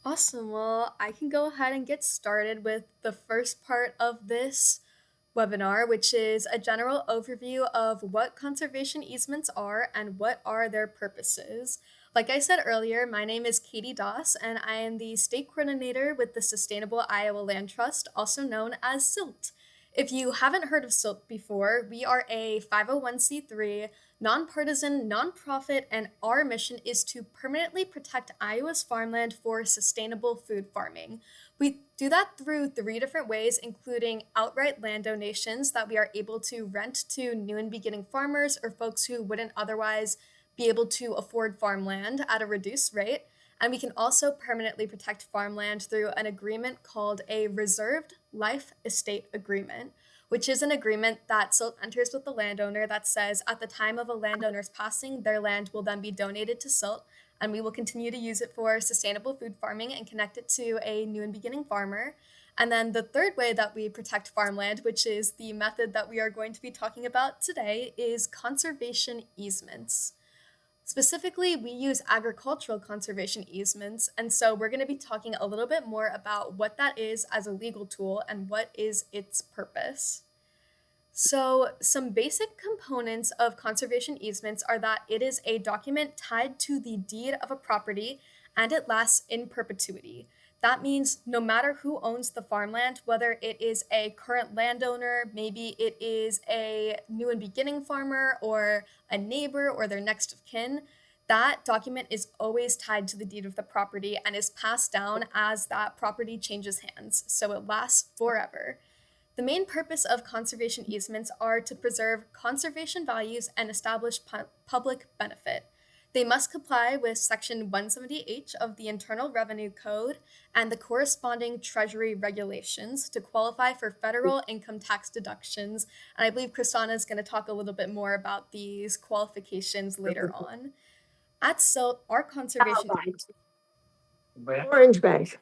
Awesome. Well, I can go ahead and get started with the first part of this webinar, which is a general overview of what conservation easements are and what are their purposes. Like I said earlier, my name is Katie Doss, and I am the state coordinator with the Sustainable Iowa Land Trust, also known as SILT. If you haven't heard of SILT before, we are a 501c3 nonpartisan nonprofit, and our mission is to permanently protect Iowa's farmland for sustainable food farming. We do that through three different ways, including outright land donations that we are able to rent to new and beginning farmers or folks who wouldn't otherwise be able to afford farmland at a reduced rate. And we can also permanently protect farmland through an agreement called a Reserved Life Estate Agreement, which is an agreement that SILT enters with the landowner that says at the time of a landowner's passing, their land will then be donated to SILT, and we will continue to use it for sustainable food farming and connect it to a new and beginning farmer. And then the third way that we protect farmland, which is the method that we are going to be talking about today, is conservation easements. Specifically, we use agricultural conservation easements, and so we're going to be talking a little bit more about what that is as a legal tool and what is its purpose. So, some basic components of conservation easements are that it is a document tied to the deed of a property and it lasts in perpetuity. That means no matter who owns the farmland, whether it is a current landowner, maybe it is a new and beginning farmer, or a neighbor, or their next of kin, that document is always tied to the deed of the property and is passed down as that property changes hands. So it lasts forever. The main purpose of conservation easements are to preserve conservation values and establish public benefit. They must comply with Section 170H of the Internal Revenue Code and the corresponding Treasury regulations to qualify for federal income tax deductions. And I believe Kristana is going to talk a little bit more about these qualifications later on. At SILT, our conservation Orange bag.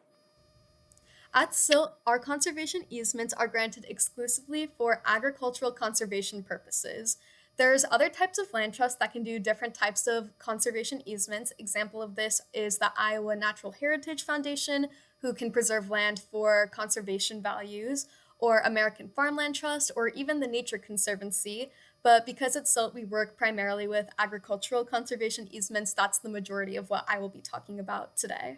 At SILT, our conservation easements are granted exclusively for agricultural conservation purposes. There's other types of land trusts that can do different types of conservation easements. Example of this is the Iowa Natural Heritage Foundation, who can preserve land for conservation values, or American Farmland Trust, or even the Nature Conservancy. But because at SILT we work primarily with agricultural conservation easements, that's the majority of what I will be talking about today.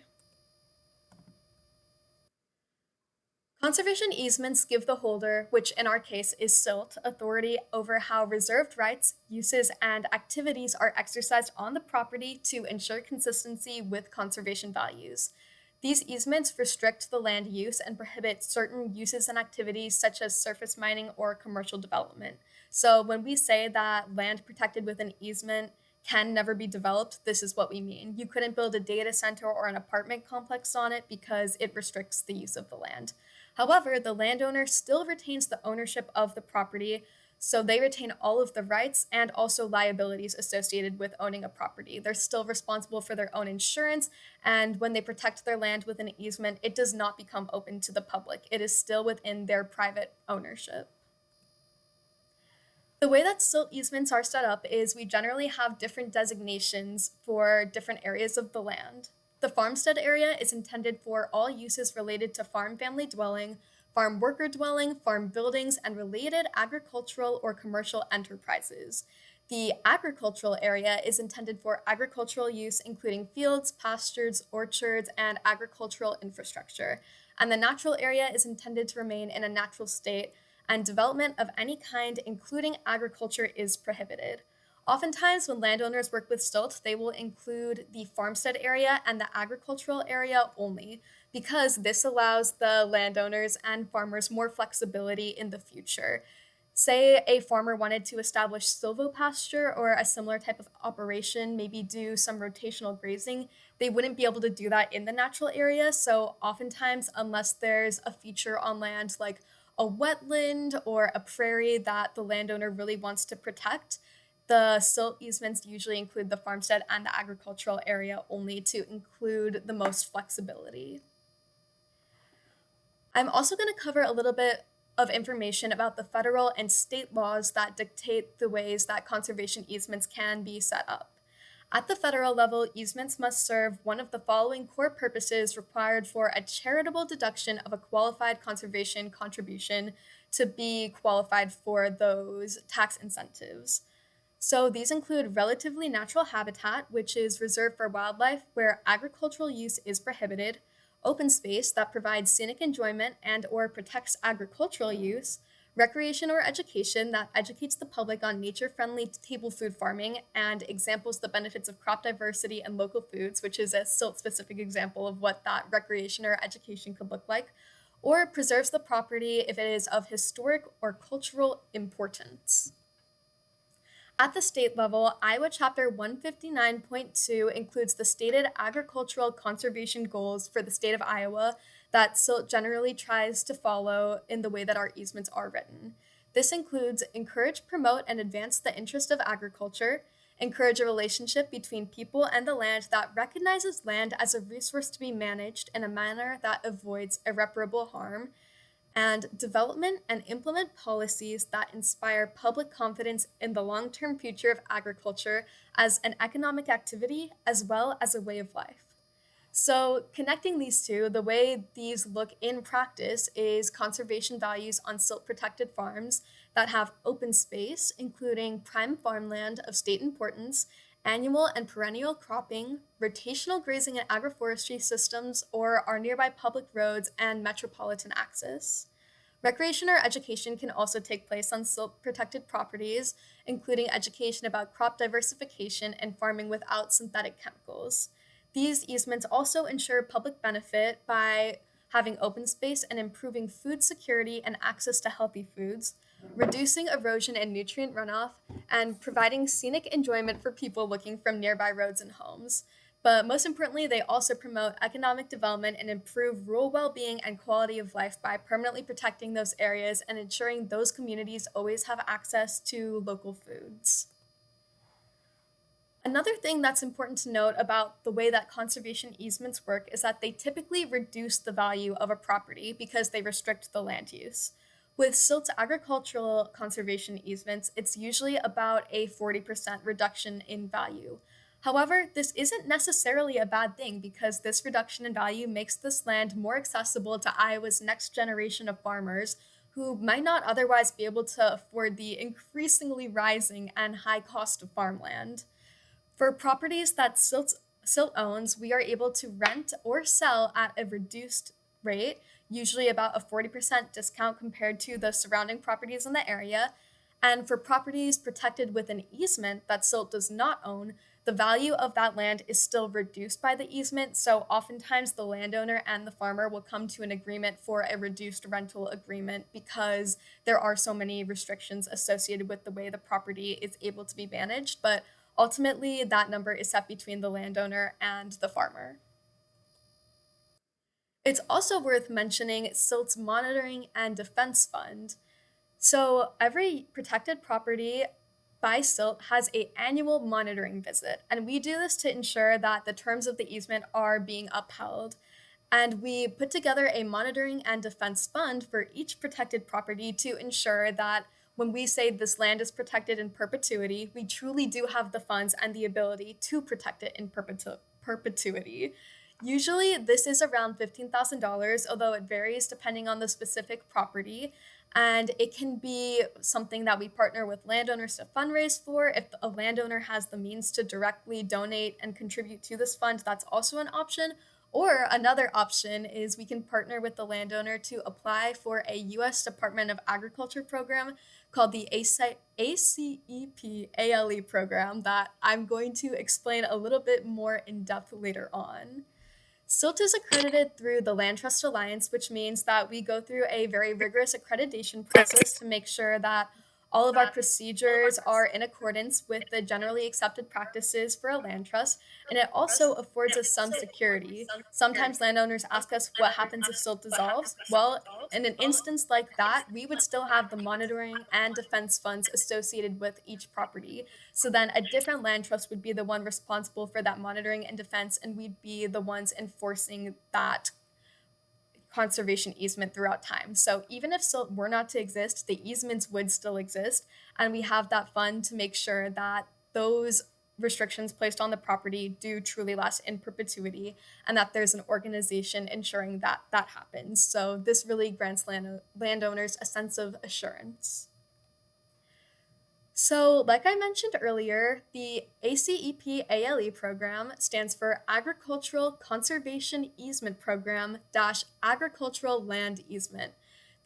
Conservation easements give the holder, which in our case is SILT, authority over how reserved rights, uses, and activities are exercised on the property to ensure consistency with conservation values. These easements restrict the land use and prohibit certain uses and activities such as surface mining or commercial development. So when we say that land protected with an easement can never be developed, this is what we mean. You couldn't build a data center or an apartment complex on it because it restricts the use of the land. However, the landowner still retains the ownership of the property, so they retain all of the rights and also liabilities associated with owning a property. They're still responsible for their own insurance, and when they protect their land with an easement, it does not become open to the public. It is still within their private ownership. The way that SILT easements are set up is we generally have different designations for different areas of the land. The farmstead area is intended for all uses related to farm family dwelling, farm worker dwelling, farm buildings, and related agricultural or commercial enterprises. The agricultural area is intended for agricultural use, including fields, pastures, orchards, and agricultural infrastructure. And the natural area is intended to remain in a natural state, and development of any kind, including agriculture, is prohibited. Oftentimes, when landowners work with SILT, they will include the farmstead area and the agricultural area only, because this allows the landowners and farmers more flexibility in the future. Say a farmer wanted to establish silvopasture or a similar type of operation, maybe do some rotational grazing, they wouldn't be able to do that in the natural area. So oftentimes, unless there's a feature on land like a wetland or a prairie that the landowner really wants to protect, the SILT easements usually include the farmstead and the agricultural area only to include the most flexibility. I'm also going to cover a little bit of information about the federal and state laws that dictate the ways that conservation easements can be set up. At the federal level, easements must serve one of the following core purposes required for a charitable deduction of a qualified conservation contribution to be qualified for those tax incentives. So these include relatively natural habitat, which is reserved for wildlife where agricultural use is prohibited, open space that provides scenic enjoyment and or protects agricultural use, recreation or education that educates the public on nature-friendly table food farming and examples the benefits of crop diversity and local foods, which is a SILT-specific example of what that recreation or education could look like, or preserves the property if it is of historic or cultural importance. At the state level, Iowa Chapter 159.2 includes the stated agricultural conservation goals for the state of Iowa that SILT generally tries to follow in the way that our easements are written. This includes encourage, promote, and advance the interest of agriculture, encourage a relationship between people and the land that recognizes land as a resource to be managed in a manner that avoids irreparable harm, and development and implement policies that inspire public confidence in the long-term future of agriculture as an economic activity as well as a way of life. So, connecting these two, the way these look in practice is conservation values on silt protected farms that have open space, including prime farmland of state importance, annual and perennial cropping, rotational grazing and agroforestry systems, or are nearby public roads and metropolitan access. Recreation or education can also take place on silt protected properties, including education about crop diversification and farming without synthetic chemicals. These easements also ensure public benefit by having open space and improving food security and access to healthy foods, reducing erosion and nutrient runoff, and providing scenic enjoyment for people looking from nearby roads and homes. But most importantly, they also promote economic development and improve rural well-being and quality of life by permanently protecting those areas and ensuring those communities always have access to local foods. Another thing that's important to note about the way that conservation easements work is that they typically reduce the value of a property because they restrict the land use. With SILT agricultural conservation easements, it's usually about a 40% reduction in value. However, this isn't necessarily a bad thing because this reduction in value makes this land more accessible to Iowa's next generation of farmers who might not otherwise be able to afford the increasingly rising and high cost of farmland. For properties that SILT owns, we are able to rent or sell at a reduced rate, usually about a 40% discount compared to the surrounding properties in the area. And for properties protected with an easement that SILT does not own, the value of that land is still reduced by the easement, so oftentimes the landowner and the farmer will come to an agreement for a reduced rental agreement because there are so many restrictions associated with the way the property is able to be managed, but ultimately that number is set between the landowner and the farmer. It's also worth mentioning SILT's Monitoring and Defense Fund. So every protected property by SILT has an annual monitoring visit, and we do this to ensure that the terms of the easement are being upheld. And we put together a monitoring and defense fund for each protected property to ensure that when we say this land is protected in perpetuity, we truly do have the funds and the ability to protect it in perpetuity. Usually, this is around $15,000, although it varies depending on the specific property. And it can be something that we partner with landowners to fundraise for. If a landowner has the means to directly donate and contribute to this fund, that's also an option. Or another option is we can partner with the landowner to apply for a U.S. Department of Agriculture program called the ACEP ALE program that I'm going to explain a little bit more in depth later on. SILT is accredited through the Land Trust Alliance, which means that we go through a very rigorous accreditation process to make sure that all of our procedures are in accordance with the generally accepted practices for a land trust, and it also affords us some security. Sometimes landowners ask us what happens if SILT dissolves. Well, in an instance like that, we would still have the monitoring and defense funds associated with each property. So then a different land trust would be the one responsible for that monitoring and defense, and we'd be the ones enforcing that conservation easement throughout time. So even if SILT were not to exist, the easements would still exist, and we have that fund to make sure that those restrictions placed on the property do truly last in perpetuity, and that there's an organization ensuring that that happens. So this really grants landowners a sense of assurance. So, like I mentioned earlier, the ACEP ALE program stands for Agricultural Conservation Easement Program dash Agricultural Land Easement.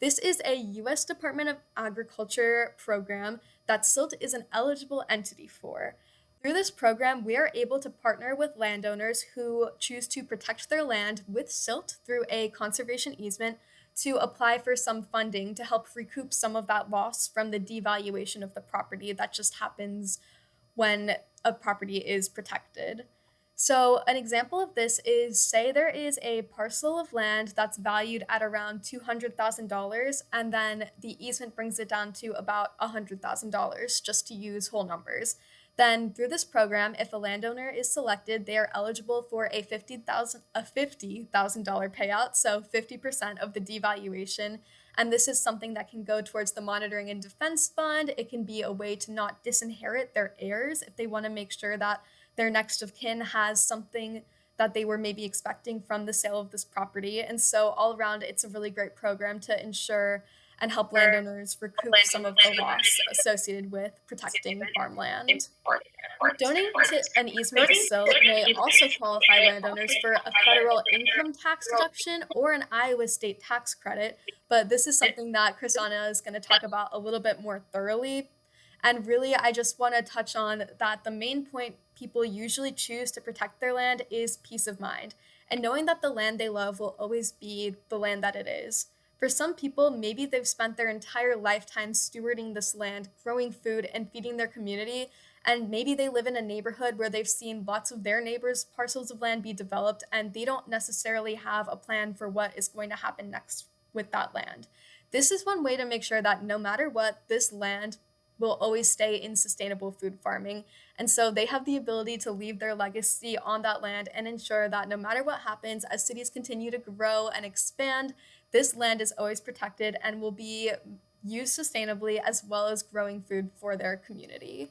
This is a U.S. Department of Agriculture program that SILT is an eligible entity for. Through this program, we are able to partner with landowners who choose to protect their land with SILT through a conservation easement to apply for some funding to help recoup some of that loss from the devaluation of the property that just happens when a property is protected. So, an example of this is, say there is a parcel of land that's valued at around $200,000, and then the easement brings it down to about $100,000, just to use whole numbers. Then, through this program, if a landowner is selected, they are eligible for a $50,000 payout, so 50% of the devaluation. And this is something that can go towards the Monitoring and Defense Fund. It can be a way to not disinherit their heirs if they want to make sure that their next of kin has something that they were maybe expecting from the sale of this property. And so, all around, it's a really great program to ensure and help landowners recoup some of the loss associated with protecting farmland. Donating to an easement to SILT may also qualify landowners for a federal income tax deduction or an Iowa state tax credit, but this is something that Christina is going to talk about a little bit more thoroughly. And really, I just want to touch on that the main point people usually choose to protect their land is peace of mind, and knowing that the land they love will always be the land that it is. For some people, maybe they've spent their entire lifetime stewarding this land, growing food, and feeding their community, and maybe they live in a neighborhood where they've seen lots of their neighbors' parcels of land be developed, and they don't necessarily have a plan for what is going to happen next with that land. This is one way to make sure that no matter what, this land will always stay in sustainable food farming. And so they have the ability to leave their legacy on that land and ensure that no matter what happens, as cities continue to grow and expand, this land is always protected and will be used sustainably as well as growing food for their community.